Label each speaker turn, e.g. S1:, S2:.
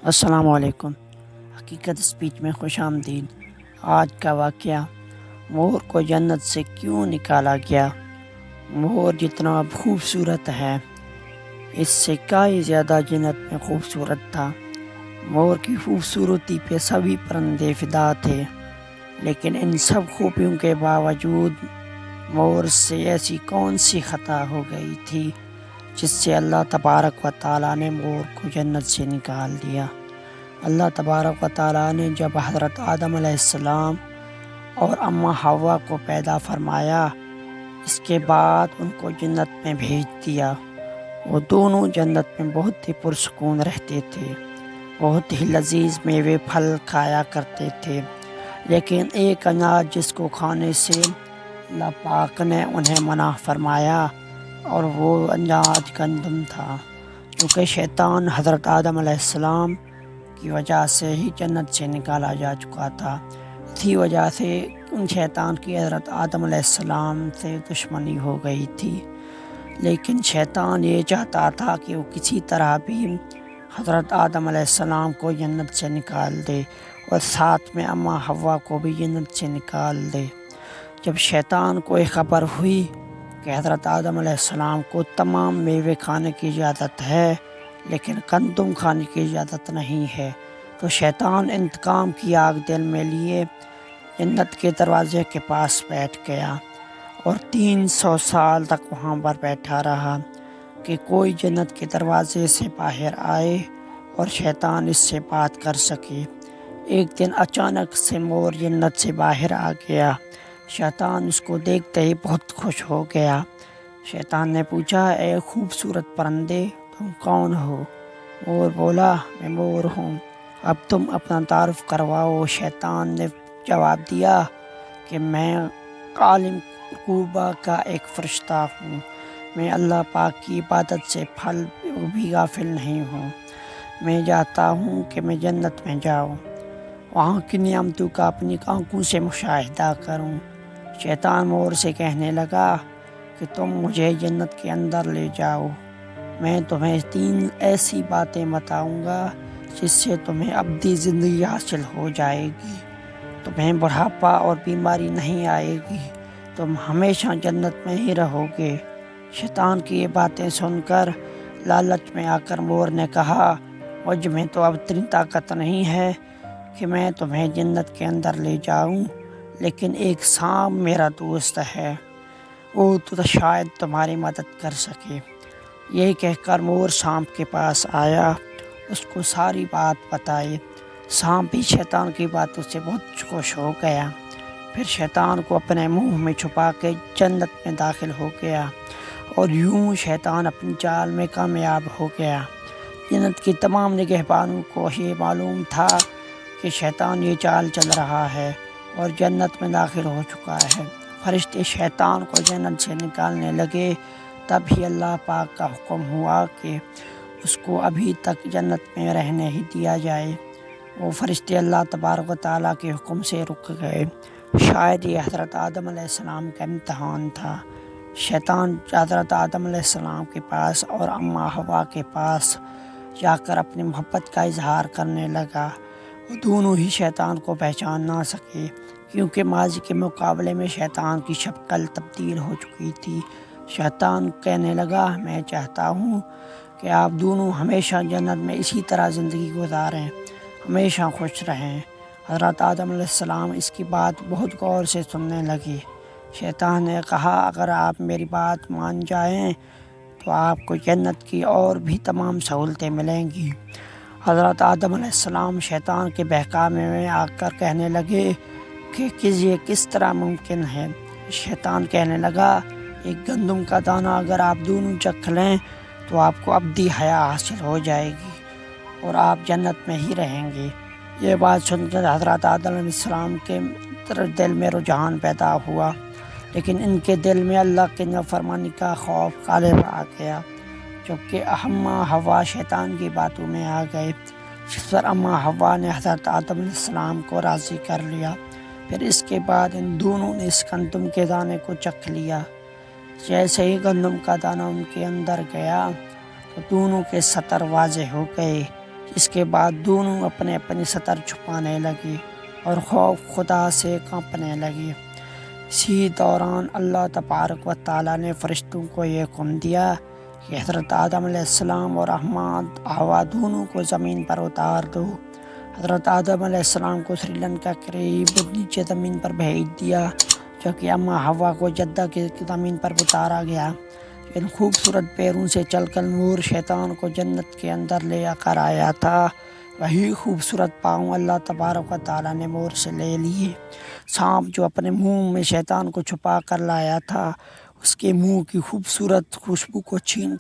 S1: السلام علیکم۔ حقیقت اسپیچ میں خوش آمدید۔ آج کا واقعہ، مور کو جنت سے کیوں نکالا گیا۔ مور جتنا اب خوبصورت ہے، اس سے کئی زیادہ جنت میں خوبصورت تھا۔ مور کی خوبصورتی پہ سبھی پرندے فدا تھے، لیکن ان سب خوبیوں کے باوجود مور سے ایسی کون سی خطا ہو گئی تھی جس سے اللہ تبارک و تعالیٰ نے مور کو جنت سے نکال دیا۔ اللہ تبارک و تعالیٰ نے جب حضرت آدم علیہ السلام اور اماں حوا کو پیدا فرمایا، اس کے بعد ان کو جنت میں بھیج دیا۔ وہ دونوں جنت میں بہت ہی پرسکون رہتے تھے، بہت ہی لذیذ میوے پھل کھایا کرتے تھے، لیکن ایک اناج جس کو کھانے سے اللہ پاک نے انہیں منع فرمایا، اور وہ اناج گندم تھا، کیونکہ شیطان حضرت آدم علیہ السلام کی وجہ سے ہی جنت سے نکالا جا چکا تھا۔ اسی وجہ سے ان شیطان کی حضرت آدم علیہ السلام سے دشمنی ہو گئی تھی، لیکن شیطان یہ چاہتا تھا کہ وہ کسی طرح بھی حضرت آدم علیہ السلام کو جنت سے نکال دے، اور ساتھ میں اماں حوا کو بھی جنت سے نکال دے۔ جب شیطان کو یہ خبر ہوئی کہ حضرت آدم علیہ السلام کو تمام میوے کھانے کی اجازت ہے، لیکن گندم کھانے کی اجازت نہیں ہے، تو شیطان انتقام کی آگ دل میں لیے جنت کے دروازے کے پاس بیٹھ گیا، اور 300 سال تک وہاں پر بیٹھا رہا کہ کوئی جنت کے دروازے سے باہر آئے اور شیطان اس سے بات کر سکے۔ ایک دن اچانک سے مور جنت سے باہر آ گیا۔ شیطان اس کو دیکھتے ہی بہت خوش ہو گیا۔ شیطان نے پوچھا، اے خوبصورت پرندے، تم کون ہو؟ مور بولا، میں مور ہوں، اب تم اپنا تعارف کرواؤ۔ شیطان نے جواب دیا کہ میں عالم غربا کا ایک فرشتہ ہوں، میں اللہ پاک کی عبادت سے پھل بھی غافل نہیں ہوں، میں چاہتا ہوں کہ میں جنت میں جاؤں، وہاں کی نعمتوں کا اپنی آنکھوں سے مشاہدہ کروں۔ شیطان مور سے کہنے لگا کہ تم مجھے جنت کے اندر لے جاؤ، میں تمہیں 3 ایسی باتیں بتاؤں گا جس سے تمہیں ابدی زندگی حاصل ہو جائے گی، تمہیں بڑھاپا اور بیماری نہیں آئے گی، تم ہمیشہ جنت میں ہی رہو گے۔ شیطان کی یہ باتیں سن کر لالچ میں آ کر مور نے کہا، مجھ میں تو اب اتنی طاقت نہیں ہے کہ میں تمہیں جنت کے اندر لے جاؤں، لیکن ایک سانپ میرا دوست ہے، وہ تو شاید تمہاری مدد کر سکے۔ یہ کہہ کر مور سانپ کے پاس آیا، اس کو ساری بات بتائی۔ سانپ بھی شیطان کی باتوں سے بہت خوش ہو گیا، پھر شیطان کو اپنے منہ میں چھپا کے جنت میں داخل ہو گیا، اور یوں شیطان اپنی چال میں کامیاب ہو گیا۔ جنت کی تمام نگہبانوں کو یہ معلوم تھا کہ شیطان یہ چال چل رہا ہے اور جنت میں داخل ہو چکا ہے۔ فرشتے شیطان کو جنت سے نکالنے لگے، تب ہی اللہ پاک کا حکم ہوا کہ اس کو ابھی تک جنت میں رہنے ہی دیا جائے۔ وہ فرشتے اللہ تبارک و تعالیٰ کے حکم سے رک گئے۔ شاید یہ حضرت آدم علیہ السلام کا امتحان تھا۔ شیطان حضرت آدم علیہ السلام کے پاس اور اماں حوا کے پاس جا کر اپنی محبت کا اظہار کرنے لگا۔ وہ دونوں ہی شیطان کو پہچان نہ سکے، کیونکہ ماضی کے مقابلے میں شیطان کی شکل تبدیل ہو چکی تھی۔ شیطان کہنے لگا، میں چاہتا ہوں کہ آپ دونوں ہمیشہ جنت میں اسی طرح زندگی گزاریں، ہمیشہ خوش رہیں۔ حضرت آدم علیہ السلام اس کی بات بہت غور سے سننے لگے۔ شیطان نے کہا، اگر آپ میری بات مان جائیں تو آپ کو جنت کی اور بھی تمام سہولتیں ملیں گی۔ حضرت آدم علیہ السلام شیطان کے بہکاوے میں آ کر کہنے لگے کہ یہ کس طرح ممکن ہے۔ شیطان کہنے لگا، ایک گندم کا دانہ اگر آپ دونوں چکھ لیں تو آپ کو ابدی حیات حاصل ہو جائے گی اور آپ جنت میں ہی رہیں گے۔ یہ بات سن کر حضرت آدم علیہ السلام کے دل میں رجحان پیدا ہوا، لیکن ان کے دل میں اللہ کی نافرمانی کا خوف غالب آ گیا، جبکہ اماں حوا شیطان کی باتوں میں آ گئے، جس پر اماں حوا نے حضرت آدم علیہ السلام کو راضی کر لیا۔ پھر اس کے بعد ان دونوں نے اس گندم کے دانے کو چکھ لیا۔ جیسے ہی گندم کا دانہ ان کے اندر گیا تو دونوں کے سطر واضح ہو گئے۔ اس کے بعد دونوں اپنے اپنے سطر چھپانے لگے اور خوف خدا سے کانپنے لگے۔ اسی دوران اللہ تبارک و تعالیٰ نے فرشتوں کو یہ حکم دیا کہ حضرت آدم علیہ السلام اور حوا دونوں کو زمین پر اتار دو۔ حضرت آدم علیہ السلام کو سری لنکا قریب نیچے زمین پر بھیج دیا، جبکہ اما حوا کو جدہ کی زمین پر اتارا گیا۔ ان خوبصورت پیروں سے چل کر نور شیطان کو جنت کے اندر لے کر آیا تھا، وہی خوبصورت پاؤں اللہ تبارک و تعالیٰ نے مور سے لے لیے۔ سانپ جو اپنے منہ میں شیطان کو چھپا کر لایا تھا، اس کے منہ کی خوبصورت خوشبو کو چھین